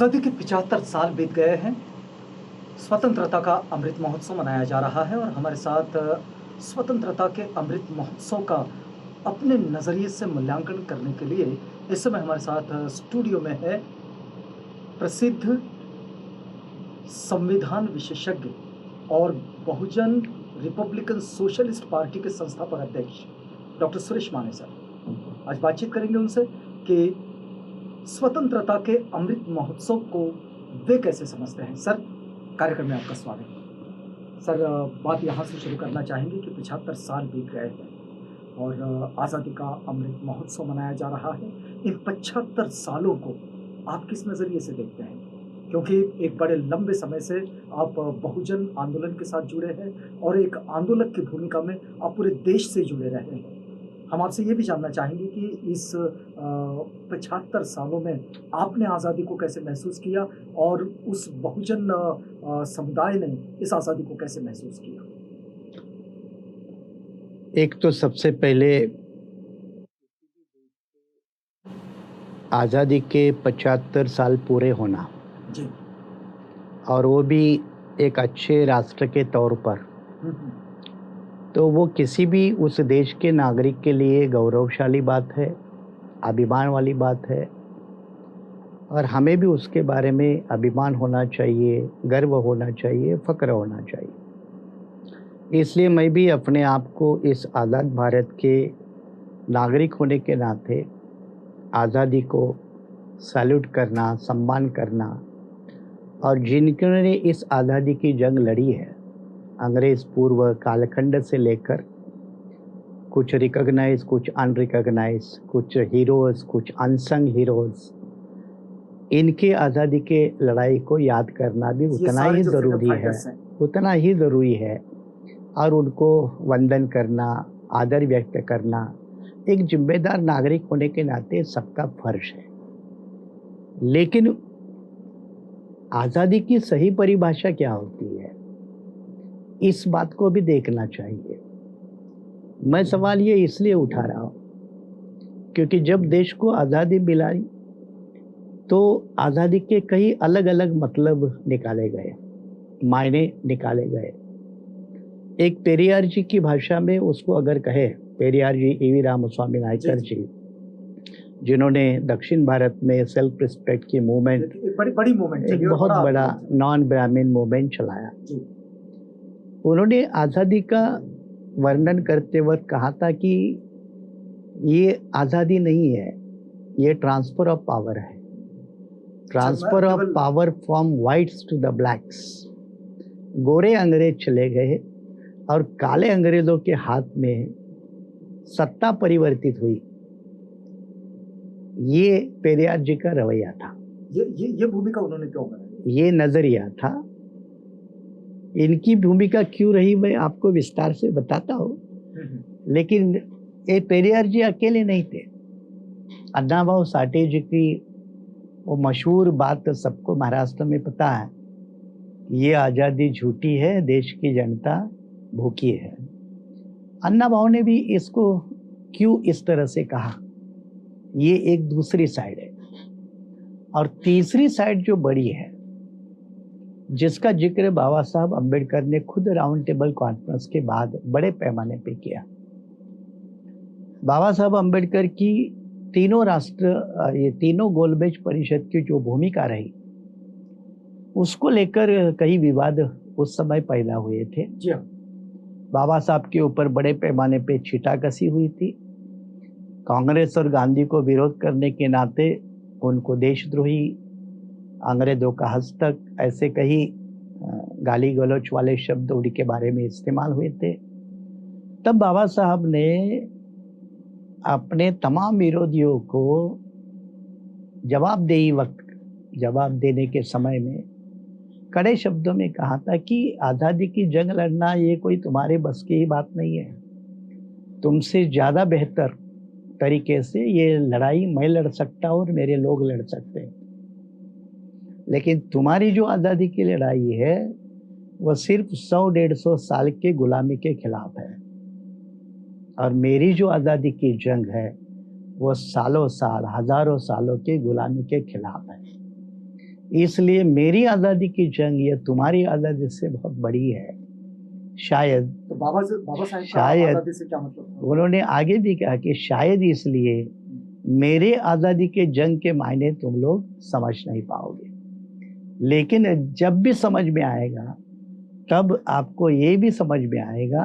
आज़ादी के 75 साल बीत गए हैं। स्वतंत्रता का अमृत महोत्सव मनाया जा रहा है और हमारे साथ स्वतंत्रता के अमृत महोत्सव का अपने नज़रिए से मूल्यांकन करने के लिए इस समय हमारे साथ स्टूडियो में है प्रसिद्ध संविधान विशेषज्ञ और बहुजन रिपब्लिकन सोशलिस्ट पार्टी के संस्थापक अध्यक्ष डॉक्टर सुरेश माने सर। आज बातचीत करेंगे उनसे कि स्वतंत्रता के अमृत महोत्सव को वे कैसे समझते हैं। सर, कार्यक्रम में आपका स्वागत है। सर, बात यहाँ से शुरू करना चाहेंगे कि 75 साल बीत गए हैं और आज़ादी का अमृत महोत्सव मनाया जा रहा है। इन 75 सालों को आप किस नज़रिए से देखते हैं? क्योंकि एक बड़े लंबे समय से आप बहुजन आंदोलन के साथ जुड़े हैं और एक आंदोलक की भूमिका में आप पूरे देश से जुड़े रहे हैं। हम आपसे ये भी जानना चाहेंगे कि इस 75 सालों में आपने आज़ादी को कैसे महसूस किया और उस बहुजन समुदाय ने इस आज़ादी को कैसे महसूस किया? एक तो सबसे पहले आज़ादी के 75 साल पूरे होना जी। और वो भी एक अच्छे राष्ट्र के तौर पर, तो वो किसी भी उस देश के नागरिक के लिए गौरवशाली बात है, अभिमान वाली बात है और हमें भी उसके बारे में अभिमान होना चाहिए, गर्व होना चाहिए, फ़क्र होना चाहिए। इसलिए मैं भी अपने आप को इस आज़ाद भारत के नागरिक होने के नाते आज़ादी को सैल्यूट करना, सम्मान करना और जिन्होंने इस आज़ादी की जंग लड़ी है, अंग्रेज़ पूर्व कालखंड से लेकर कुछ रिकॉग्नाइज, कुछ अनरिकॉग्नाइज, कुछ हीरोज़, कुछ अनसंग हीरोज़, इनके आज़ादी के लड़ाई को याद करना भी उतना ही ज़रूरी है और उनको वंदन करना, आदर व्यक्त करना एक जिम्मेदार नागरिक होने के नाते सबका फर्ज है। लेकिन आज़ादी की सही परिभाषा क्या होती है, इस बात को भी देखना चाहिए। मैं सवाल ये इसलिए उठा रहा हूँ क्योंकि जब देश को आज़ादी मिलाई तो आज़ादी के कई अलग अलग मतलब निकाले गए, मायने निकाले गए। एक पेरियार जी की भाषा में उसको अगर कहे, पेरियार जी ईवी रामस्वामी नायकर जी, जिन्होंने दक्षिण भारत में सेल्फ रिस्पेक्ट की मूवमेंट, बड़ी मूवमेंट, एक बहुत बड़ा नॉन ब्राह्मण मूवमेंट चलाया, उन्होंने आज़ादी का वर्णन करते वक्त कहा था कि ये आज़ादी नहीं है, ये ट्रांसफ़र ऑफ पावर है, transfer of power from whites to the blacks. गोरे अंग्रेज चले गए और काले अंग्रेज़ों के हाथ में सत्ता परिवर्तित हुई। ये पेरियार जी का रवैया था। ये भूमिका उन्होंने क्यों बनाई? ये नज़रिया था। इनकी भूमिका क्यों रही मैं आपको विस्तार से बताता हूँ। लेकिन ये पेरियार जी अकेले नहीं थे। अन्ना भाऊ साठे जी की वो मशहूर बात तो सबको महाराष्ट्र में पता है, ये आज़ादी झूठी है, देश की जनता भूखी है। अन्ना भाऊ ने भी इसको क्यों इस तरह से कहा, ये एक दूसरी साइड है। और तीसरी साइड जो बड़ी है, जिसका जिक्र बाबा साहब अम्बेडकर ने खुद राउंड टेबल कॉन्फ्रेंस के बाद बड़े पैमाने पे किया। बाबा साहब अम्बेडकर की ये तीनों गोलमेज परिषद की जो भूमिका रही, उसको लेकर कई विवाद उस समय पैदा हुए थे। बाबा साहब के ऊपर बड़े पैमाने पे छींटाकशी हुई थी। कांग्रेस और गांधी को विरोध करने के नाते उनको देशद्रोही, अंग्रेजों का हस्तक, ऐसे कई गाली गलौच वाले शब्द उनके बारे में इस्तेमाल हुए थे। तब बाबा साहब ने अपने तमाम विरोधियों को जवाब देने के समय में कड़े शब्दों में कहा था कि आज़ादी की जंग लड़ना ये कोई तुम्हारे बस की ही बात नहीं है, तुमसे ज़्यादा बेहतर तरीके से ये लड़ाई मैं लड़ सकता हूँ और मेरे लोग लड़ सकते हैं, लेकिन तुम्हारी जो आज़ादी की लड़ाई है वो सिर्फ 100-150 साल के गुलामी के खिलाफ है और मेरी जो आज़ादी की जंग है वो सालों साल, हजारों सालों की गुलामी के खिलाफ है। इसलिए मेरी आज़ादी की जंग ये तुम्हारी आज़ादी से बहुत बड़ी है। शायद तो बाबा साहब का शायद आज़ादी से क्या मतलब था? उन्होंने आगे भी कहा कि शायद इसलिए मेरे आज़ादी के जंग के मायने तुम लोग समझ नहीं पाओगे, लेकिन जब भी समझ में आएगा तब आपको ये भी समझ में आएगा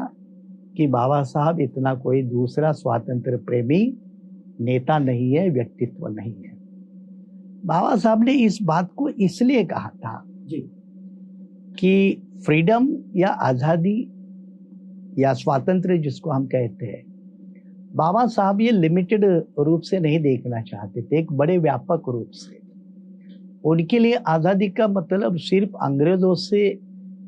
कि बाबा साहब इतना कोई दूसरा स्वातंत्र प्रेमी नेता नहीं है, व्यक्तित्व नहीं है। बाबा साहब ने इस बात को इसलिए कहा था जी कि फ्रीडम या आज़ादी या स्वातंत्र जिसको हम कहते हैं, बाबा साहब ये लिमिटेड रूप से नहीं देखना चाहते थे, एक बड़े व्यापक रूप से। उनके लिए आज़ादी का मतलब सिर्फ अंग्रेजों से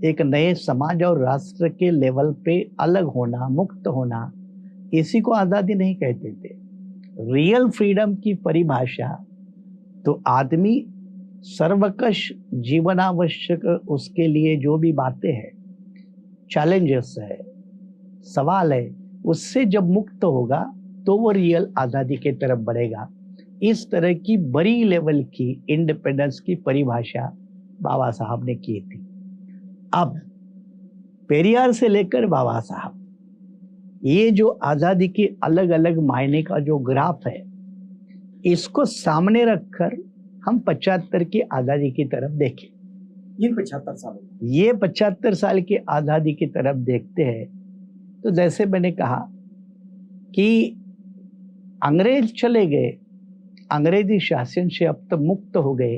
एक नए समाज और राष्ट्र के लेवल पे अलग होना, मुक्त होना, इसी को आज़ादी नहीं कहते थे। रियल फ्रीडम की परिभाषा तो आदमी सर्वकष जीवनावश्यक उसके लिए जो भी बातें हैं, चैलेंजेस है, सवाल है, उससे जब मुक्त होगा तो वो रियल आज़ादी की तरफ बढ़ेगा। इस तरह की बड़ी लेवल की इंडिपेंडेंस की परिभाषा बाबा साहब ने की थी। अब पेरियार से लेकर बाबा साहब, ये जो आज़ादी के अलग अलग मायने का जो ग्राफ है, इसको सामने रखकर हम 75 की आज़ादी की तरफ देखें। इन 75 सालों में ये 75 साल की आज़ादी की तरफ देखते हैं तो जैसे मैंने कहा कि अंग्रेज चले गए, अंग्रेजी शासन से अब तक मुक्त हो गए,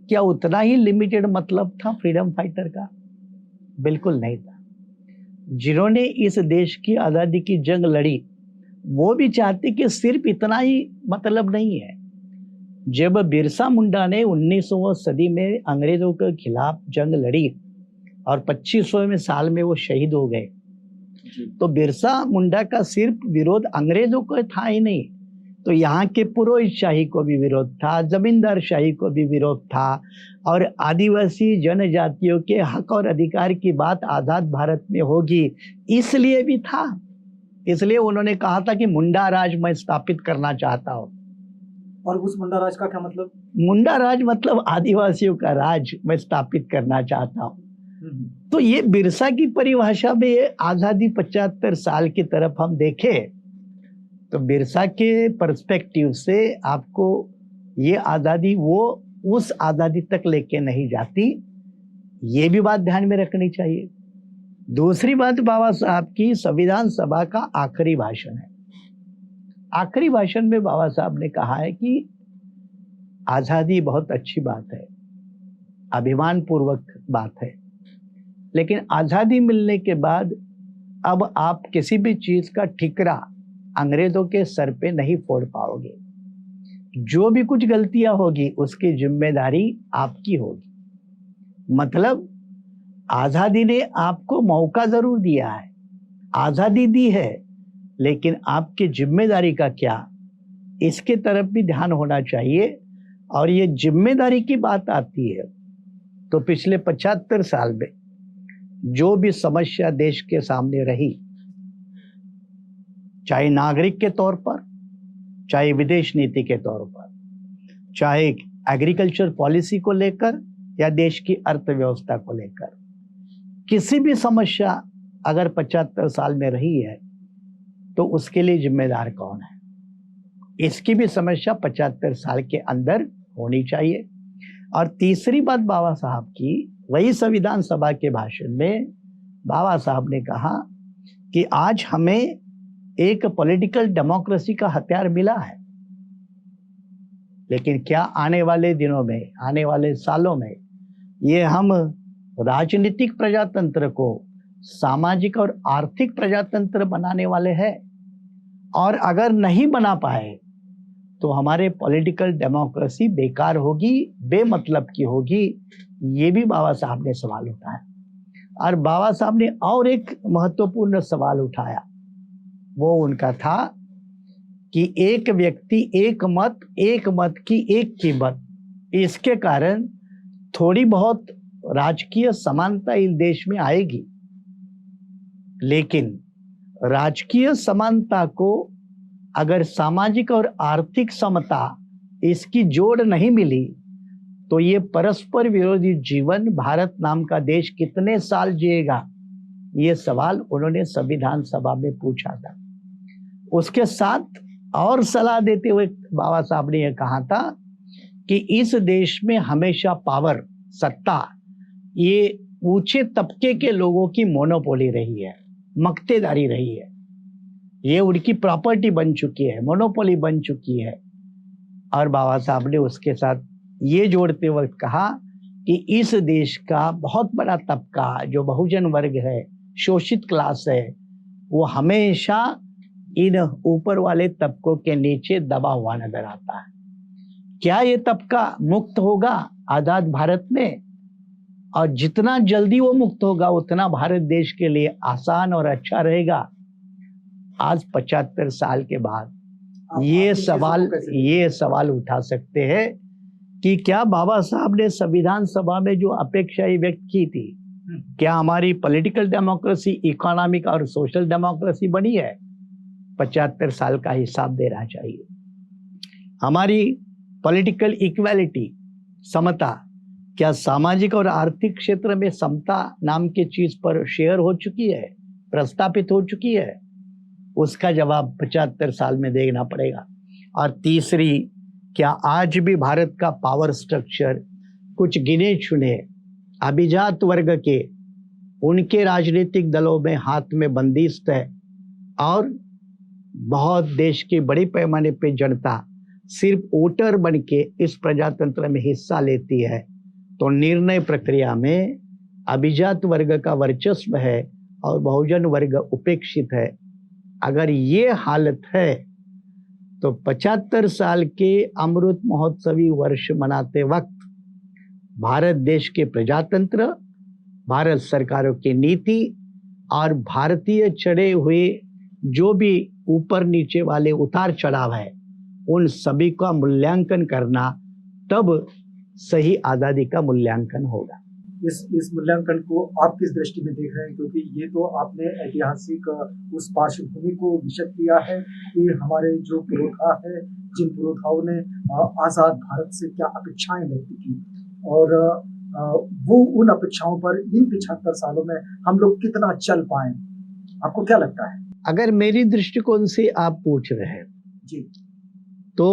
क्या उतना ही लिमिटेड मतलब था फ्रीडम फाइटर का? बिल्कुल नहीं था। जिन्होंने इस देश की आज़ादी की जंग लड़ी वो भी चाहते कि सिर्फ इतना ही मतलब नहीं है। जब बिरसा मुंडा ने 19वीं सदी में अंग्रेजों के खिलाफ जंग लड़ी और 25वें साल में वो शहीद हो गए, तो बिरसा मुंडा का सिर्फ विरोध अंग्रेजों को था ही नहीं, तो यहाँ के पुरोहित शाही को भी विरोध था, जमींदार शाही को भी विरोध था, और आदिवासी जनजातियों के हक और अधिकार की बात आज़ाद भारत में होगी इसलिए भी था। इसलिए उन्होंने कहा था कि मुंडा राज मैं स्थापित करना चाहता हूँ। और उस मुंडा राज का क्या मतलब? मुंडा राज मतलब आदिवासियों का राज मैं स्थापित करना चाहता हूँ। तो ये बिरसा की परिभाषा में आज़ादी 75 साल की तरफ हम देखें तो बिरसा के पर्सपेक्टिव से आपको ये आज़ादी वो उस आज़ादी तक लेके नहीं जाती, ये भी बात ध्यान में रखनी चाहिए। दूसरी बात, बाबा साहब की संविधान सभा का आखिरी भाषण है। आखिरी भाषण में बाबा साहब ने कहा है कि आज़ादी बहुत अच्छी बात है, अभिमान पूर्वक बात है, लेकिन आज़ादी मिलने के बाद अब आप किसी भी चीज़ का ठिकरा अंग्रेजों के सर पे नहीं फोड़ पाओगे। जो भी कुछ गलतियां होगी उसकी जिम्मेदारी आपकी होगी। मतलब आज़ादी ने आपको मौका जरूर दिया है, आज़ादी दी है, लेकिन आपकी जिम्मेदारी का क्या, इसके तरफ भी ध्यान होना चाहिए। और ये जिम्मेदारी की बात आती है तो पिछले 75 साल में जो भी समस्या देश के सामने रही, चाहे नागरिक के तौर पर, चाहे विदेश नीति के तौर पर, चाहे एग्रीकल्चर पॉलिसी को लेकर या देश की अर्थव्यवस्था को लेकर, किसी भी समस्या अगर 75 साल में रही है तो उसके लिए जिम्मेदार कौन है, इसकी भी समस्या 75 साल के अंदर होनी चाहिए। और तीसरी बात बाबा साहब की, वही संविधान सभा के भाषण में बाबा साहब ने कहा कि आज हमें एक पॉलिटिकल डेमोक्रेसी का हथियार मिला है, लेकिन क्या आने वाले दिनों में, आने वाले सालों में ये हम राजनीतिक प्रजातंत्र को सामाजिक और आर्थिक प्रजातंत्र बनाने वाले हैं? और अगर नहीं बना पाए तो हमारे पॉलिटिकल डेमोक्रेसी बेकार होगी, बेमतलब की होगी। ये भी बाबा साहब ने सवाल उठाया। और बाबा साहब ने और एक महत्वपूर्ण सवाल उठाया, वो उनका था कि एक व्यक्ति एक मत की एक कीमत, इसके कारण थोड़ी बहुत राजकीय समानता इस देश में आएगी, लेकिन राजकीय समानता को अगर सामाजिक और आर्थिक समता इसकी जोड़ नहीं मिली तो ये परस्पर विरोधी जीवन भारत नाम का देश कितने साल जिएगा, ये सवाल उन्होंने संविधान सभा में पूछा था। उसके साथ और सलाह देते हुए बाबा साहब ने यह कहा था कि इस देश में हमेशा पावर, सत्ता, ये ऊंचे तबके के लोगों की मोनोपोली रही है, मक्तेदारी रही है, ये उनकी प्रॉपर्टी बन चुकी है, मोनोपोली बन चुकी है। और बाबा साहब ने उसके साथ ये जोड़ते वक्त कहा कि इस देश का बहुत बड़ा तबका जो बहुजन वर्ग है, शोषित क्लास है, वो हमेशा इन ऊपर वाले तबकों के नीचे दबा हुआ नजर आता है। क्या ये तबका मुक्त होगा आजाद भारत में? और जितना जल्दी वो मुक्त होगा उतना भारत देश के लिए आसान और अच्छा रहेगा। आज 75 साल के बाद ये सवाल उठा सकते हैं कि क्या बाबा साहब ने संविधान सभा में जो अपेक्षाएं व्यक्त की थी, क्या हमारी पॉलिटिकल डेमोक्रेसी, इकोनॉमिक और सोशल डेमोक्रेसी बनी है? 75 साल का हिसाब देना चाहिए। हमारी पॉलिटिकल इक्वालिटी, समता, क्या सामाजिक और आर्थिक क्षेत्र में समता नाम की चीज पर शेयर हो चुकी है, प्रस्तापित हो चुकी है? उसका जवाब 75 साल में देना पड़ेगा। और तीसरी, क्या आज भी भारत का पावर स्ट्रक्चर कुछ गिने चुने अभिजात वर्ग के, उनके राजनीतिक दलों में हाथ में बंदिस्त है और बहुत देश के बड़े पैमाने पे जनता सिर्फ वोटर बन के इस प्रजातंत्र में हिस्सा लेती है? तो निर्णय प्रक्रिया में अभिजात वर्ग का वर्चस्व है और बहुजन वर्ग उपेक्षित है। अगर ये हालत है तो 75 साल के अमृत महोत्सवी वर्ष मनाते वक्त भारत देश के प्रजातंत्र, भारत सरकारों की नीति और भारतीय चढ़े हुए जो भी ऊपर नीचे वाले उतार चढ़ाव है, उन सभी का मूल्यांकन करना, तब सही आज़ादी का मूल्यांकन होगा। इस मूल्यांकन को आप किस दृष्टि में देख रहे हैं? क्योंकि ये तो आपने ऐतिहासिक उस पार्श्वभूमि को विशद किया है कि हमारे जो पुरोधा है, जिन पुरोधाओं ने आज़ाद भारत से क्या अपेक्षाएं व्यक्त की, और वो उन अपेक्षाओं पर इन 75 सालों में हम लोग कितना चल पाए, आपको क्या लगता है? अगर मेरी दृष्टिकोण से आप पूछ रहे हैं जी, तो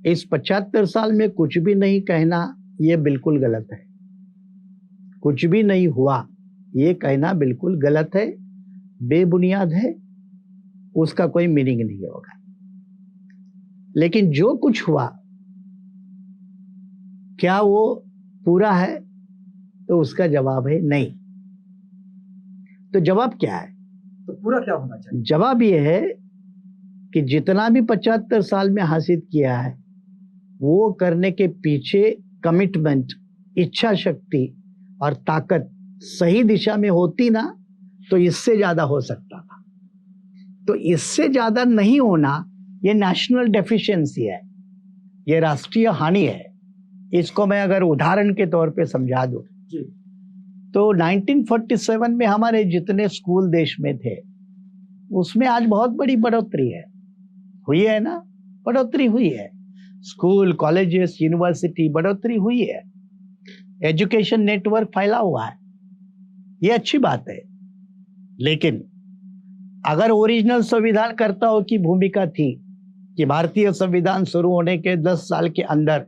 इस 75 साल में कुछ भी नहीं कहना ये बिल्कुल गलत है। कुछ भी नहीं हुआ ये कहना बिल्कुल गलत है, बेबुनियाद है, उसका कोई मीनिंग नहीं होगा। लेकिन जो कुछ हुआ क्या वो पूरा है? तो उसका जवाब है नहीं। तो जवाब क्या है? तो पूरा क्या होना चाहिए? जवाब ये है कि जितना भी 75 साल में हासिल किया है वो करने के पीछे कमिटमेंट, इच्छा शक्ति और ताकत सही दिशा में होती ना, तो इससे ज्यादा हो सकता था। तो इससे ज्यादा नहीं होना ये नेशनल डेफिशिएंसी है, ये राष्ट्रीय हानि है। इसको मैं अगर उदाहरण के तौर पे समझा दूं तो 1947 में हमारे जितने स्कूल देश में थे उसमें आज बहुत बड़ी बढ़ोतरी है, हुई है ना? बढ़ोतरी हुई है। स्कूल, कॉलेजेस, यूनिवर्सिटी, बढ़ोतरी हुई है। एजुकेशन नेटवर्क फैला हुआ है, ये अच्छी बात है। लेकिन अगर ओरिजिनल संविधान कर्ताओं की भूमिका थी कि भारतीय संविधान शुरू होने के 10 साल के अंदर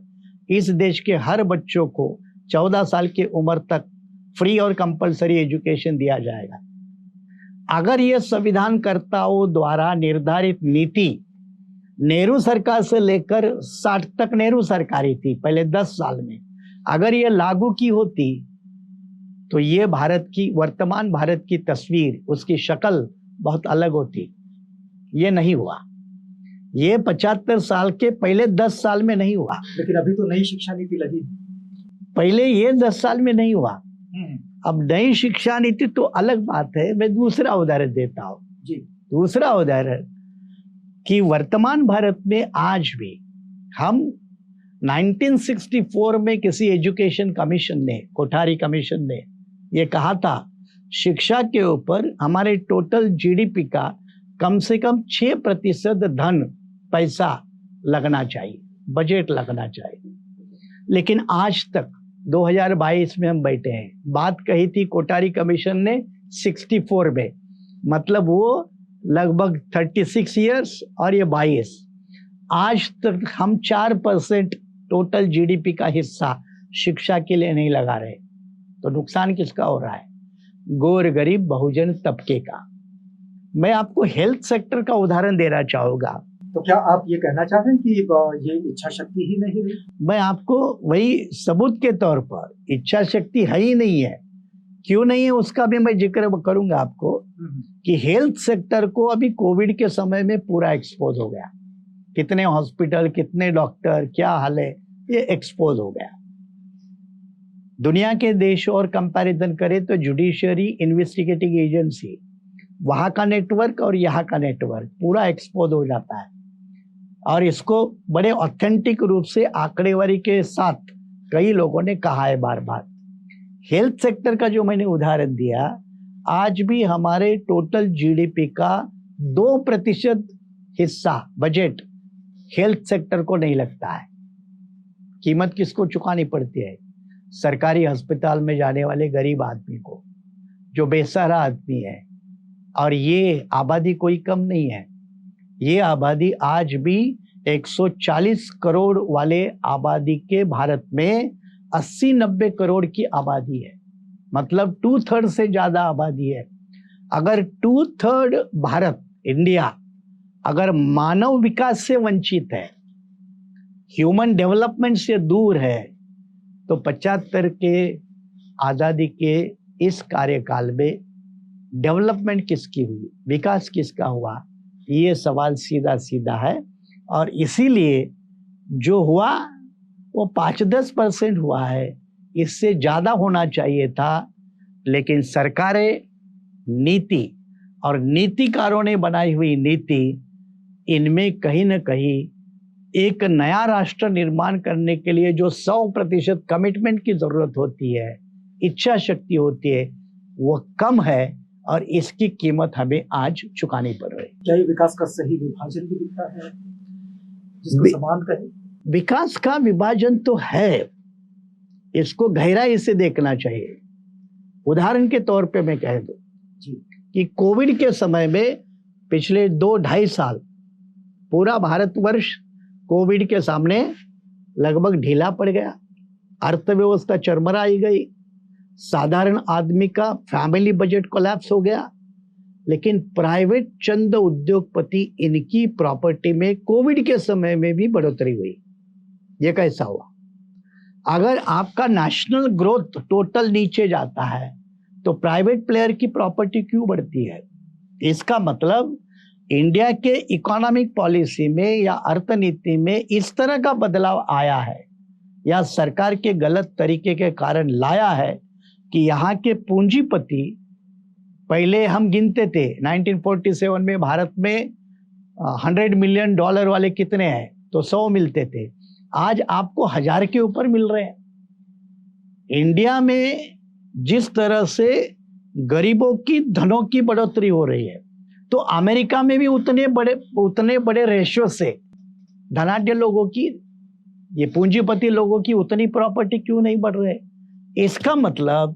इस देश के हर बच्चों को 14 साल की उम्र तक फ्री और कंपलसरी एजुकेशन दिया जाएगा, अगर ये संविधान कर्ताओं द्वारा निर्धारित नीति नेहरू सरकार से लेकर 60 तक नेहरू सरकारी थी पहले 10 साल में, अगर ये लागू की होती तो ये भारत की, वर्तमान भारत की तस्वीर, उसकी शक्ल बहुत अलग होती। ये नहीं हुआ। ये 75 साल के पहले 10 साल में नहीं हुआ। लेकिन अभी तो नई शिक्षा नीति लगी, पहले ये 10 साल में नहीं हुआ। अब नई शिक्षा नीति तो अलग बात है। मैं दूसरा उदाहरण देता हूँ जी। दूसरा उदाहरण कि वर्तमान भारत में आज भी हम 1964 में किसी एजुकेशन कमीशन ने, कोठारी कमीशन ने ये कहा था शिक्षा के ऊपर हमारे टोटल जीडीपी का कम से कम 6% धन, पैसा लगना चाहिए, बजट लगना चाहिए। लेकिन आज तक 2022 में हम बैठे हैं, बात कही थी कोठारी कमीशन ने 64 में, मतलब वो लगभग 36 इयर्स और ये 22, आज तक हम 4% टोटल जीडीपी का हिस्सा शिक्षा के लिए नहीं लगा रहे। तो नुकसान किसका हो रहा है? गोर गरीब बहुजन तबके का। मैं आपको हेल्थ सेक्टर का उदाहरण देना चाहूंगा। तो क्या आप ये कहना चाह रहे हैं कि ये इच्छा शक्ति ही नहीं रही? मैं आपको वही सबूत के तौर पर, इच्छा शक्ति है ही नहीं है, क्यों नहीं है उसका भी मैं जिक्र करूंगा आपको कि हेल्थ सेक्टर को अभी कोविड के समय में पूरा एक्सपोज हो गया। कितने हॉस्पिटल, कितने डॉक्टर, क्या हाल है, ये एक्सपोज हो गया। दुनिया के देशों और कंपैरिजन करें तो जुडिशियरी इन्वेस्टिगेटिंग एजेंसी, वहां का नेटवर्क और यहाँ का नेटवर्क पूरा एक्सपोज हो जाता है। और इसको बड़े ऑथेंटिक रूप से आंकड़ेवारी के साथ कई लोगों ने कहा है बार बार। हेल्थ सेक्टर का जो मैंने उदाहरण दिया, आज भी हमारे टोटल जीडीपी का 2% हिस्सा बजट हेल्थ सेक्टर को नहीं लगता है। कीमत किसको चुकानी पड़ती है? सरकारी अस्पताल में जाने वाले गरीब आदमी को, जो बेसहारा आदमी है। और ये आबादी कोई कम नहीं है, ये आबादी आज भी 140 करोड़ वाले आबादी के भारत में 80-90 करोड़ की आबादी है, मतलब 2/3 से ज्यादा आबादी है। अगर 2/3 भारत, इंडिया, अगर मानव विकास से वंचित है, ह्यूमन डेवलपमेंट से दूर है, तो 75 के आजादी के इस कार्यकाल में डेवलपमेंट किसकी हुई, विकास किसका हुआ? ये सवाल सीधा सीधा है। और इसीलिए जो हुआ वो 5-10% हुआ है, इससे ज्यादा होना चाहिए था। लेकिन सरकारें, नीति और नीतिकारों ने बनाई हुई नीति, इनमें कहीं ना कहीं एक नया राष्ट्र निर्माण करने के लिए जो 100% कमिटमेंट की जरूरत होती है, इच्छा शक्ति होती है, वो कम है और इसकी कीमत हमें आज चुकानी पड़ रही है। क्या ये विकास का सही विभाजन भी दिखता है, जिसको समान कहे? विकास का विभाजन तो है, इसको गहराई से देखना चाहिए। उदाहरण के तौर पे मैं कह दूं कि कोविड के समय में पिछले 2-2.5 साल पूरा भारतवर्ष कोविड के सामने लगभग ढीला पड़ गया, अर्थव्यवस्था चरमराई गई, साधारण आदमी का फैमिली बजट कोलैप्स हो गया। लेकिन प्राइवेट चंद उद्योगपति, इनकी प्रॉपर्टी में कोविड के समय में भी बढ़ोतरी हुई। ये कैसा हुआ? अगर आपका नेशनल ग्रोथ टोटल नीचे जाता है तो प्राइवेट प्लेयर की प्रॉपर्टी क्यों बढ़ती है? इसका मतलब इंडिया के इकोनॉमिक पॉलिसी में या अर्थनीति में इस तरह का बदलाव आया है, या सरकार के गलत तरीके के कारण लाया है कि यहाँ के पूंजीपति, पहले हम गिनते थे 1947 में भारत में $100 मिलियन वाले कितने हैं, तो 100 मिलते थे, आज आपको 1000 के ऊपर मिल रहे हैं। इंडिया में जिस तरह से गरीबों की धनों की बढ़ोतरी हो रही है, तो अमेरिका में भी उतने बड़े रेशियो से धनाढ्य लोगों की, ये पूंजीपति लोगों की उतनी प्रॉपर्टी क्यों नहीं बढ़ रहे? इसका मतलब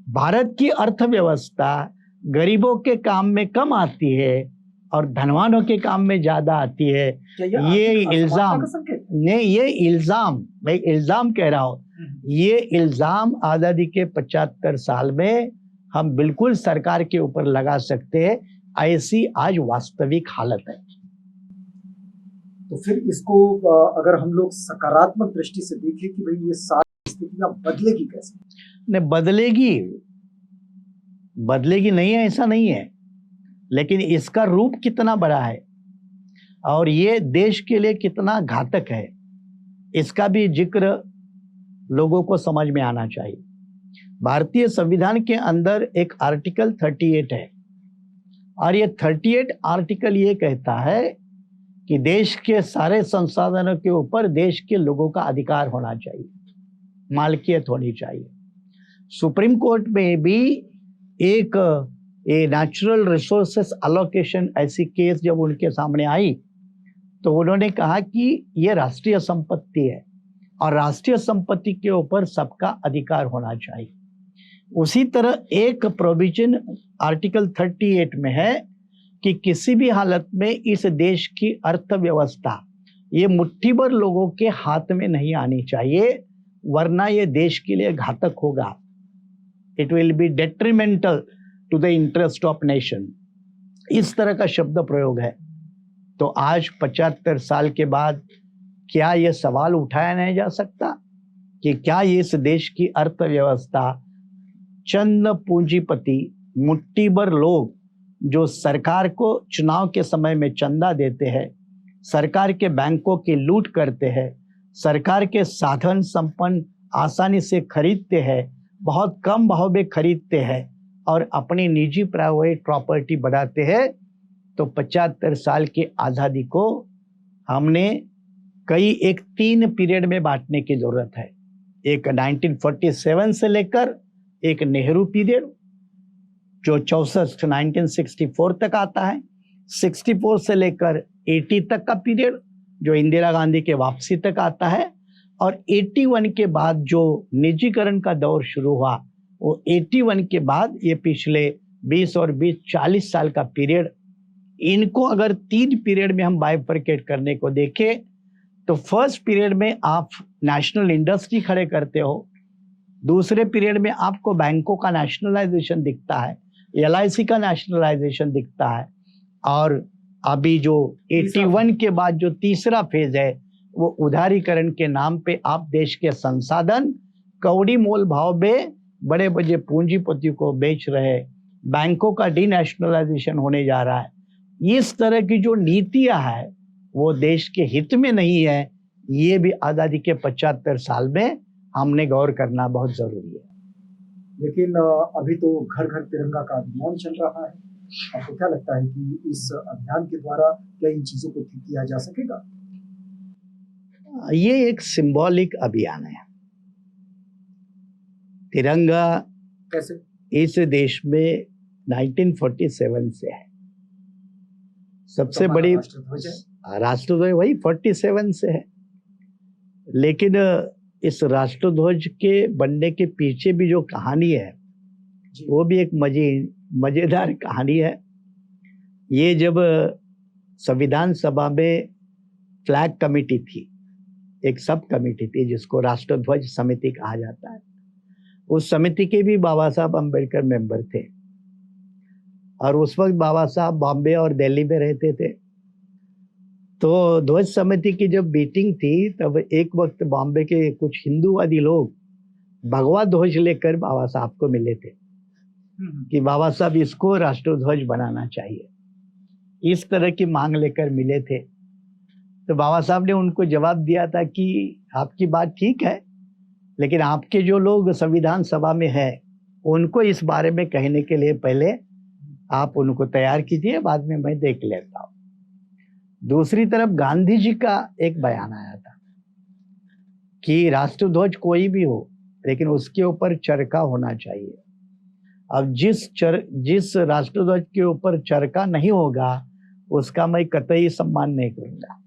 भारत की अर्थव्यवस्था गरीबों के काम में कम आती है और धनवानों के काम में ज्यादा आती है। ये इल्जाम नहीं, ये इल्जाम, मैं इल्जाम कह रहा हूं, ये इल्जाम आजादी के 75 साल में हम बिल्कुल सरकार के ऊपर लगा सकते हैं। ऐसी आज वास्तविक हालत है। तो फिर इसको अगर हम लोग सकारात्मक दृष्टि से देखें कि भाई ये सारी स्थितियां बदलेगी कैसे? नहीं बदलेगी नहीं है, ऐसा नहीं है, लेकिन इसका रूप कितना बड़ा है और ये देश के लिए कितना घातक है, इसका भी जिक्र लोगों को समझ में आना चाहिए। भारतीय संविधान के अंदर एक आर्टिकल 38 है और ये 38 आर्टिकल ये कहता है कि देश के सारे संसाधनों के ऊपर देश के लोगों का अधिकार होना चाहिए, मालकियत होनी चाहिए। सुप्रीम कोर्ट में भी एक नेचुरल रिसोर्सेस अलोकेशन ऐसी केस जब उनके सामने आई तो उन्होंने कहा कि ये राष्ट्रीय संपत्ति है और राष्ट्रीय संपत्ति के ऊपर सबका अधिकार होना चाहिए। उसी तरह एक प्रोविजन आर्टिकल 38 में है कि किसी भी हालत में इस देश की अर्थव्यवस्था ये मुट्ठी भर लोगों के हाथ में नहीं आनी चाहिए, वरना ये देश के लिए घातक होगा। It will be detrimental to the interest of nation. इस तरह का शब्द प्रयोग है। तो आज 75 साल के बाद क्या यह सवाल उठाया नहीं जा सकता कि क्या इस देश की अर्थव्यवस्था चंद पूंजीपति मुट्ठी भर लोग जो सरकार को चुनाव के समय में चंदा देते हैं, सरकार के बैंकों की लूट करते हैं, सरकार के साधन संपन्न आसानी से खरीदते हैं, बहुत कम भाव में खरीदते हैं और अपनी निजी प्राइवेट प्रॉपर्टी बढ़ाते हैं, तो 75 साल की आज़ादी को हमने एक 3 पीरियड में बांटने की जरूरत है। एक 1947 से लेकर एक नेहरू पीरियड जो 1964 तक आता है, 64 से लेकर 80 तक का पीरियड जो इंदिरा गांधी के वापसी तक आता है, और 81 के बाद जो निजीकरण का दौर शुरू हुआ, वो 81 के बाद ये पिछले 20 और 40 साल का पीरियड, इनको अगर 3 पीरियड में हम बाइफरकेट करने को देखें तो फर्स्ट पीरियड में आप नेशनल इंडस्ट्री खड़े करते हो, दूसरे पीरियड में आपको बैंकों का नेशनलाइजेशन दिखता है, LIC का नेशनलाइजेशन दिखता है, और अभी जो 81 के बाद जो तीसरा फेज है वो उदारीकरण के नाम पे आप देश के संसाधन कौड़ी मोल भाव में बड़े बड़े पूंजीपतियों को बेच रहे, बैंकों का डीनेशनलाइजेशन होने जा रहा है। इस तरह की जो नीतियां है वो देश के हित में नहीं है। ये भी आज़ादी के 75 साल में हमने गौर करना बहुत जरूरी है। लेकिन अभी तो घर घर तिरंगा का अभियान चल रहा है, आपको क्या लगता है कि इस अभियान के द्वारा क्या इन चीजों को ठीक किया जा सकेगा? ये एक सिंबॉलिक अभियान है। तिरंगा कैसे? इस देश में 1947 से है। सबसे बड़ी राष्ट्रध्वज वही 47 से है, लेकिन इस राष्ट्रध्वज के बनने के पीछे भी जो कहानी है वो भी एक मजेदार कहानी है। ये जब संविधान सभा में फ्लैग कमेटी थी, एक सब कमेटी थी जिसको राष्ट्रध्वज समिति कहा जाता है, उस समिति के भी बाबा साहब अम्बेडकर मेंबर थे, और उस वक्त बाबा साहब बॉम्बे और दिल्ली में रहते थे। तो ध्वज समिति की जब मीटिंग थी तब एक वक्त बॉम्बे के कुछ हिंदूवादी लोग भगवा ध्वज लेकर बाबा साहब को मिले थे कि बाबा साहब इसको राष्ट्रध्वज बनाना चाहिए, इस तरह की मांग लेकर मिले थे। तो बाबा साहब ने उनको जवाब दिया था कि आपकी बात ठीक है, लेकिन आपके जो लोग संविधान सभा में हैं उनको इस बारे में कहने के लिए पहले आप उनको तैयार कीजिए, बाद में मैं देख लेता हूँ। दूसरी तरफ गांधी जी का एक बयान आया था कि राष्ट्रध्वज कोई भी हो लेकिन उसके ऊपर चरखा होना चाहिए। अब जिस राष्ट्रध्वज के ऊपर चरखा नहीं होगा उसका मैं कतई सम्मान नहीं करूंगा।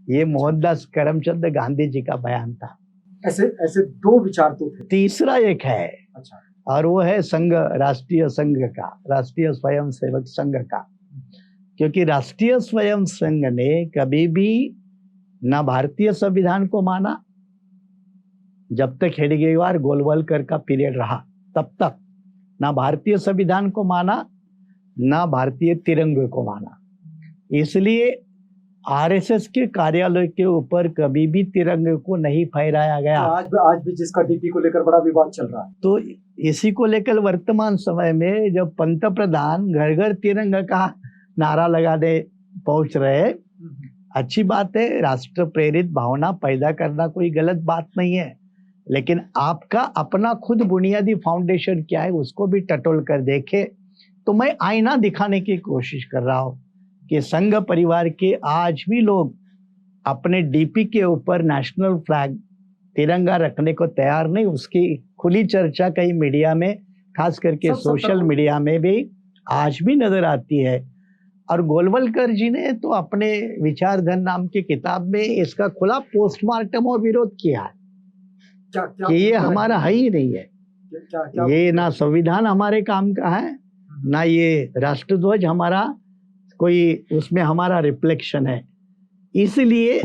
ये मोहनदास करमचंद गांधी जी का बयान था। ऐसे 2 विचार तो थे। तीसरा एक है, अच्छा, और वो है संघ, राष्ट्रीय संघ का, राष्ट्रीय स्वयंसेवक संघ का। क्योंकि राष्ट्रीय स्वयं संघ ने कभी भी ना भारतीय संविधान को माना, जब तक हेडगेवार गोलवलकर का पीरियड रहा तब तक ना भारतीय संविधान को माना, ना भारतीय तिरंगे को माना। इसलिए आरएसएस के कार्यालय के ऊपर कभी भी तिरंगे को नहीं फहराया गया। आज भी जिसका डीपी को लेकर बड़ा विवाद चल रहा है। तो इसी को लेकर वर्तमान समय में जब पंतप्रधान घर घर तिरंगा का नारा लगाने पहुंच रहे, अच्छी बात है, राष्ट्र प्रेरित भावना पैदा करना कोई गलत बात नहीं है, लेकिन आपका अपना खुद बुनियादी फाउंडेशन क्या है उसको भी टटोल कर देखे। तो मैं आईना दिखाने की कोशिश कर रहा हूँ कि संघ परिवार के आज भी लोग अपने डीपी के ऊपर नेशनल फ्लैग तिरंगा रखने को तैयार नहीं। उसकी खुली चर्चा कई मीडिया में, खास करके सोशल मीडिया में भी आज भी नजर आती है। और गोलवलकर जी ने तो अपने विचारधन नाम की किताब में इसका खुला पोस्टमार्टम और विरोध किया है क्या क्या कि ये भूमिका हमारा है रही? ही नहीं है, क्या क्या ये ना संविधान हमारे काम का है, ना ये राष्ट्रध्वज हमारा कोई उसमें हमारा रिफ्लेक्शन है। इसलिए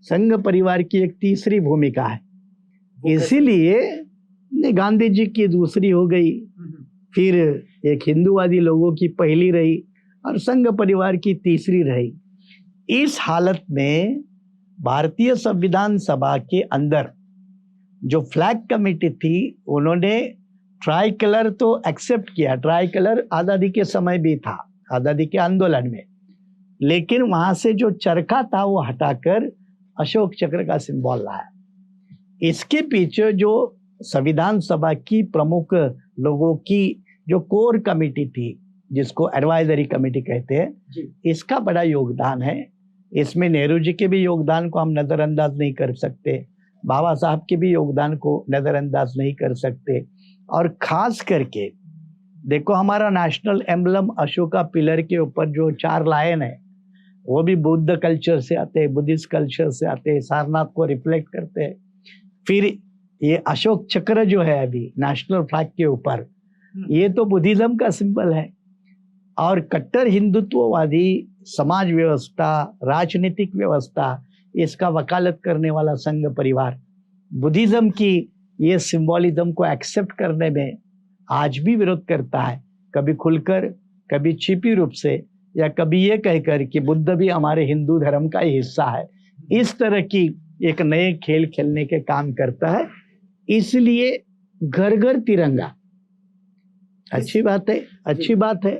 संघ परिवार की एक तीसरी भूमिका है, वो कैसे? इसीलिए गांधी जी की दूसरी हो गई, फिर एक हिंदूवादी लोगों की पहली रही और संघ परिवार की तीसरी रही। इस हालत में भारतीय संविधान सभा के अंदर जो फ्लैग कमेटी थी उन्होंने ट्राई कलर तो एक्सेप्ट किया, ट्राई कलर आज़ादी के समय भी था, आज़ादी के आंदोलन में, लेकिन वहां से जो चरखा था वो हटाकर अशोक चक्र का सिंबल लाया। इसके पीछे जो संविधान सभा की प्रमुख लोगों की जो कोर कमेटी थी, जिसको एडवाइजरी कमेटी कहते हैं, इसका बड़ा योगदान है। इसमें नेहरू जी के भी योगदान को हम नज़रअंदाज नहीं कर सकते, बाबा साहब के भी योगदान को नज़रअंदाज नहीं कर सकते। और खास करके देखो हमारा नेशनल एम्बलम अशोका पिलर के ऊपर जो 4 लायन है वो भी बुद्ध कल्चर से आते हैं, बुद्धिस्ट कल्चर से आते हैं, सारनाथ को रिफ्लेक्ट करते हैं। फिर ये अशोक चक्र जो है अभी नेशनल फ्लैग के ऊपर, ये तो बुद्धिज्म का सिंबल है। और कट्टर हिंदुत्ववादी समाज व्यवस्था, राजनीतिक व्यवस्था, इसका वकालत करने वाला संघ परिवार बुद्धिज्म की ये सिंबॉलिज्म को एक्सेप्ट करने में आज भी विरोध करता है, कभी खुलकर, कभी छिपी रूप से, या कभी ये कहकर कि बुद्ध भी हमारे हिंदू धर्म का ही हिस्सा है। इस तरह की एक नए खेल खेलने के काम करता है। इसलिए घर घर तिरंगा अच्छी बात है, अच्छी बात है।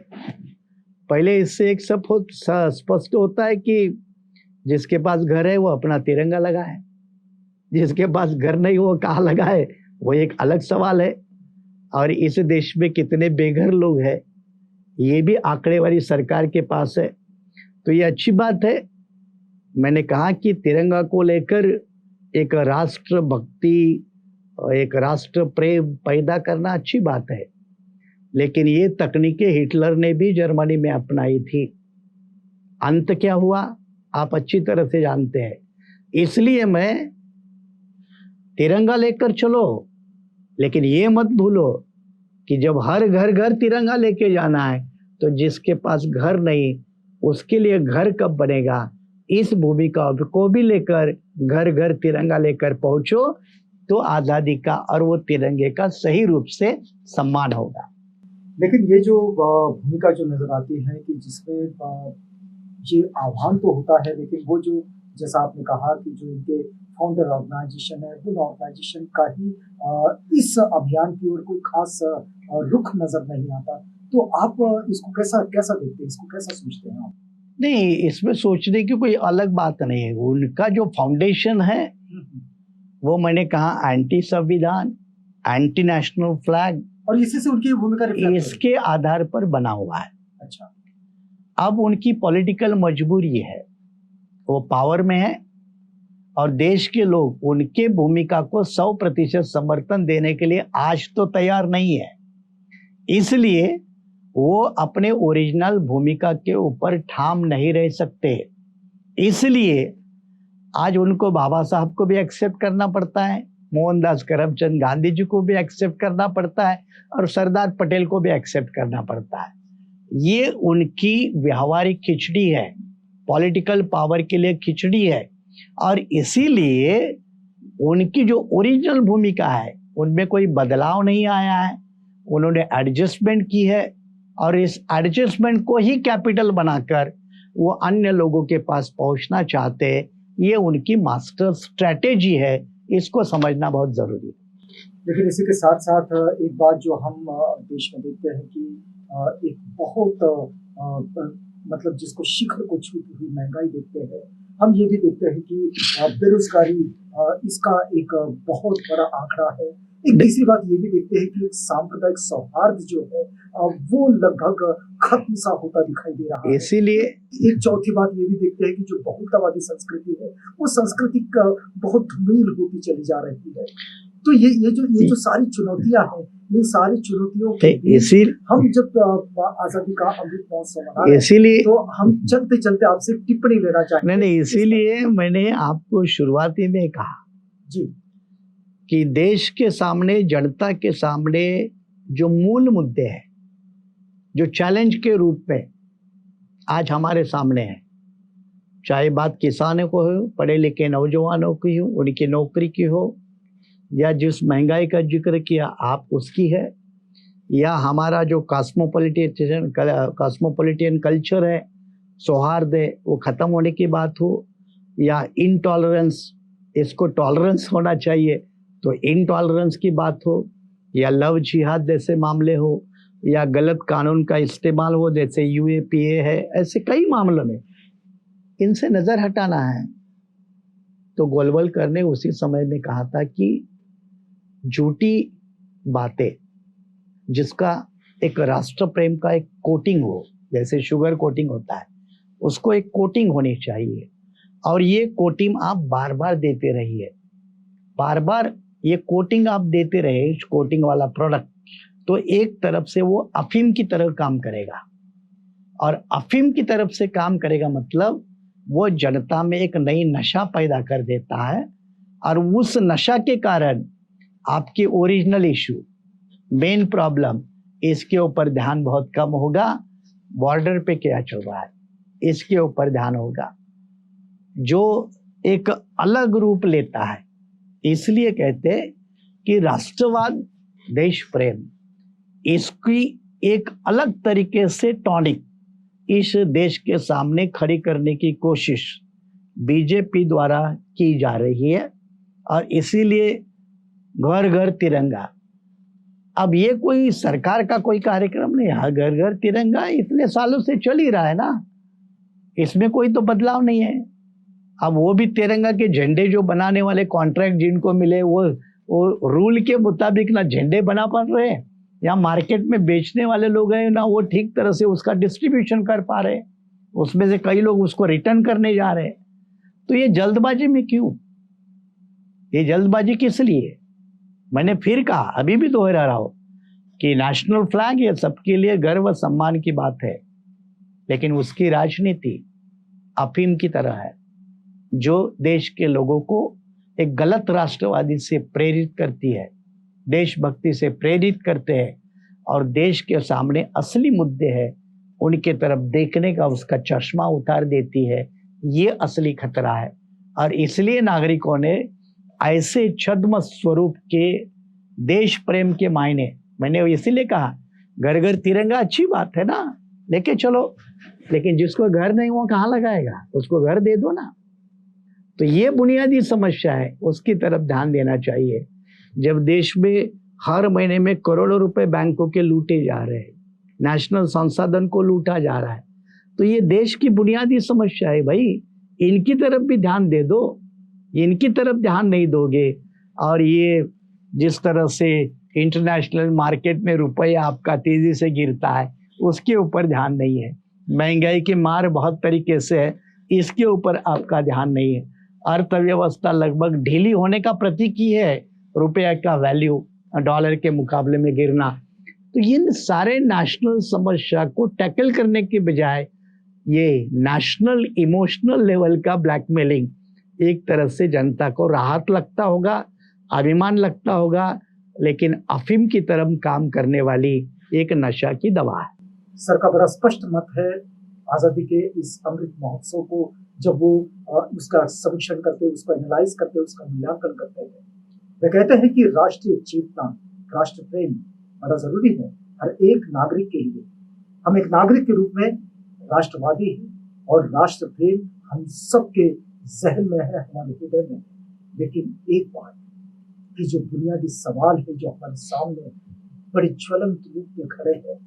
पहले इससे एक सब स्पष्ट होता है कि जिसके पास घर है वो अपना तिरंगा लगाए, जिसके पास घर नहीं वो कहाँ लगाए, वो एक अलग सवाल है। और इस देश में कितने बेघर लोग हैं ये भी आंकड़ेवारी सरकार के पास है, तो ये अच्छी बात है। मैंने कहा कि तिरंगा को लेकर एक राष्ट्र भक्ति और एक राष्ट्र प्रेम पैदा करना अच्छी बात है, लेकिन ये तकनीकें हिटलर ने भी जर्मनी में अपनाई थी। अंत क्या हुआ आप अच्छी तरह से जानते हैं। इसलिए मैं तिरंगा लेकर चलो, लेकिन ये मत भूलो कि जब हर घर घर तिरंगा लेके जाना है तो जिसके पास घर नहीं उसके लिए घर कब बनेगा। इस भूमिका को भी लेकर घर घर तिरंगा लेकर पहुंचो तो आज़ादी का और वो तिरंगे का सही रूप से सम्मान होगा। लेकिन ये जो भूमिका जो नजर आती है कि जिसमें ये आह्वान तो होता है, लेकिन वो जो जैसा आपने कहा कि जो इनके फाउंडर ऑर्गेनाइजेशन है उन ऑर्गेनाइजेशन का ही इस अभियान की ओर कोई खास रुख नजर नहीं आता, तो आप इसको कैसा देखते हैं, इसको कैसा सोचते हैं आप? नहीं, इसमें सोचने की कोई अलग बात नहीं है। उनका जो फाउंडेशन है वो मैंने कहा एंटी संविधान, एंटी नेशनल फ्लैग, और इसी से उनकी भूमिका इसके आधार पर बना हुआ है। अच्छा, अब उनकी पॉलिटिकल मजबूरी है, वो पावर में है और देश के लोग उनके भूमिका को 100% समर्थन देने के लिए आज तो तैयार नहीं है। इसलिए वो अपने ओरिजिनल भूमिका के ऊपर ठाम नहीं रह सकते। इसलिए आज उनको बाबा साहब को भी एक्सेप्ट करना पड़ता है, मोहनदास करमचंद गांधी जी को भी एक्सेप्ट करना पड़ता है और सरदार पटेल को भी एक्सेप्ट करना पड़ता है। ये उनकी व्यवहारिक खिचड़ी है, पॉलिटिकल पावर के लिए खिचड़ी है। और इसीलिए उनकी जो ओरिजिनल भूमिका है उनमें कोई बदलाव नहीं आया है, उन्होंने एडजस्टमेंट की है और इस एडजस्टमेंट को ही कैपिटल बनाकर वो अन्य लोगों के पास पहुंचना चाहते हैं। ये उनकी मास्टर स्ट्रैटेजी है, इसको समझना बहुत जरूरी है। लेकिन इसी के साथ साथ एक बात जो हम देश में देखते हैं कि एक बहुत मतलब जिसको शिखर को छूती हुई महंगाई देखते हैं, हम ये भी देखते हैं कि बेरोजगारी इसका एक बहुत बड़ा आंकड़ा है। एक तीसरी बात ये भी देखते हैं कि सांप्रदायिक सौहार्द जो है वो लगभग खत्म सा होता दिखाई दे रहा है। इसीलिए एक चौथी बात ये भी देखते हैं कि जो बहुलतावादी संस्कृति है वो संस्कृति का बहुत धूमिल होती चली जा रही है। तो ये जो सारी चुनौतियां हैं, ये सारी चुनौतियों के तो बीच इसी हम जब आजादी का अमृत महोत्सव मना रहे हैं, इसीलिए तो हम चलते चलते आपसे एक टिप्पणी लेना चाहेंगे। नहीं, इसीलिए मैंने आपको शुरुआती में कहा जी कि देश के सामने, जनता के सामने जो मूल मुद्दे हैं, जो चैलेंज के रूप में आज हमारे सामने है, चाहे बात किसानों को हो, पढ़े लिखे नौजवानों की हो, उनकी नौकरी की हो, या जिस महंगाई का जिक्र किया आप उसकी है, या हमारा जो कॉस्मोपॉलिटियन कल्चर है, सौहार्द है, वो ख़त्म होने की बात हो, या इनटॉलरेंस, इसको टॉलरेंस होना चाहिए तो इनटॉलरेंस की बात हो, या लव जिहाद जैसे मामले हो, या गलत कानून का इस्तेमाल हो जैसे यूएपीए है, ऐसे कई मामलों में इनसे नज़र हटाना है। तो गोलवलकर ने उसी समय में कहा था कि झूठी बातें जिसका एक राष्ट्र प्रेम का एक कोटिंग हो, जैसे शुगर कोटिंग होता है, उसको एक कोटिंग होनी चाहिए, और ये कोटिंग आप बार बार देते रहिए, बार बार ये कोटिंग आप देते रहे, कोटिंग वाला प्रोडक्ट, तो एक तरफ से वो अफीम की तरह काम करेगा, और अफीम की तरफ से काम करेगा मतलब वो जनता में एक नई नशा पैदा कर देता है, और उस नशा के कारण आपकी ओरिजिनल इशू, मेन प्रॉब्लम, इसके ऊपर ध्यान बहुत कम होगा। बॉर्डर पे क्या चल रहा है इसके ऊपर ध्यान होगा, जो एक अलग रूप लेता है। इसलिए कहते हैं कि राष्ट्रवाद, देश प्रेम, इसकी एक अलग तरीके से टॉनिक इस देश के सामने खड़ी करने की कोशिश बीजेपी द्वारा की जा रही है, और इसीलिए घर घर तिरंगा, अब ये कोई सरकार का कोई कार्यक्रम नहीं है, घर घर तिरंगा इतने सालों से चल ही रहा है ना, इसमें कोई तो बदलाव नहीं है। अब वो भी तिरंगा के झंडे जो बनाने वाले कॉन्ट्रैक्ट जिनको मिले, वो रूल के मुताबिक ना झंडे बना पा रहे हैं, या मार्केट में बेचने वाले लोग हैं ना वो ठीक तरह से उसका डिस्ट्रीब्यूशन कर पा रहे हैं, उसमें से कई लोग उसको रिटर्न करने जा रहे हैं। तो ये जल्दबाजी में क्यों, ये जल्दबाजी किस लिए? मैंने फिर कहा, अभी भी दोहरा रहा हूं कि नेशनल फ्लैग ये सबके लिए गर्व और सम्मान की बात है, लेकिन उसकी राजनीति अफीम की तरह है, जो देश के लोगों को एक गलत राष्ट्रवादी से प्रेरित करती है, देशभक्ति से प्रेरित करते हैं, और देश के सामने असली मुद्दे हैं उनके तरफ देखने का उसका चश्मा उतार देती है। ये असली खतरा है, और इसलिए नागरिकों ने ऐसे छद्म स्वरूप के देश प्रेम के मायने, मैंने इसीलिए कहा घर घर तिरंगा अच्छी बात है ना, लेके चलो, लेकिन जिसको घर नहीं वो कहाँ लगाएगा, उसको घर दे दो ना। तो ये बुनियादी समस्या है, उसकी तरफ ध्यान देना चाहिए। जब देश में हर महीने में करोड़ों रुपए बैंकों के लूटे जा रहे हैं, नेशनल संसाधन को लूटा जा रहा है, तो ये देश की बुनियादी समस्या है भाई, इनकी तरफ भी ध्यान दे दो। इनकी तरफ ध्यान नहीं दोगे, और ये जिस तरह से इंटरनेशनल मार्केट में रुपया आपका तेजी से गिरता है उसके ऊपर ध्यान नहीं है, महंगाई की मार बहुत तरीके से है, इसके ऊपर आपका ध्यान नहीं है, अर्थव्यवस्था लगभग ढीली होने का प्रतीक ही है रुपये का वैल्यू डॉलर के मुकाबले में गिरना। तो इन सारे नेशनल समस्या को टैकल करने के बजाय ये नेशनल इमोशनल लेवल का ब्लैकमेलिंग, एक तरह से जनता को राहत लगता होगा, अभिमान लगता होगा, लेकिन अफीम की तरफ काम करने वाली एक नशा की दवा है। सर का बड़ा स्पष्ट मत है आजादी के इस अमृत महोत्सव को जब वो उसका समीक्षण करते, उसको एनालाइज करते, उसका मूल्यांकन करते हैं, वे कहते हैं कि राष्ट्रीय चेतना, राष्ट्र प्रेम बड़ा जरूरी है हर एक नागरिक के लिए। हम एक नागरिक के रूप में राष्ट्रवादी हैं, और राष्ट्र प्रेम हम सबके जहन में है, हमारे हृदय में। लेकिन एक बात कि जो बुनियादी सवाल है जो हमारे सामने बड़े ज्वलंत रूप में खड़े हैं,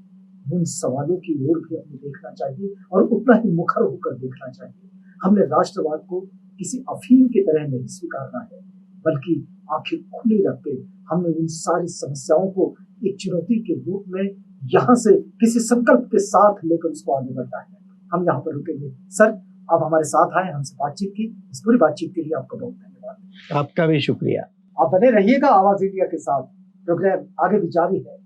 उन सवालों की ओर भी हमें देखना चाहिए, और उतना ही मुखर होकर देखना चाहिए। हमने राष्ट्रवाद को किसी अफीम की तरह नहीं स्वीकारना है, बल्कि आंखें खुली रख के हमने उन सारी समस्याओं को एक चुनौती के रूप में यहाँ से किसी संकल्प के साथ लेकर उसको आगे बढ़ना है। हम यहाँ पर रुकेंगे। सर, आप हमारे साथ आए, हमसे बातचीत की, इस पूरी बातचीत के लिए आपका बहुत धन्यवाद। आपका भी शुक्रिया। आप बने रहिएगा आवाज इंडिया के साथ। प्रोग्राम आगे भी जारी है।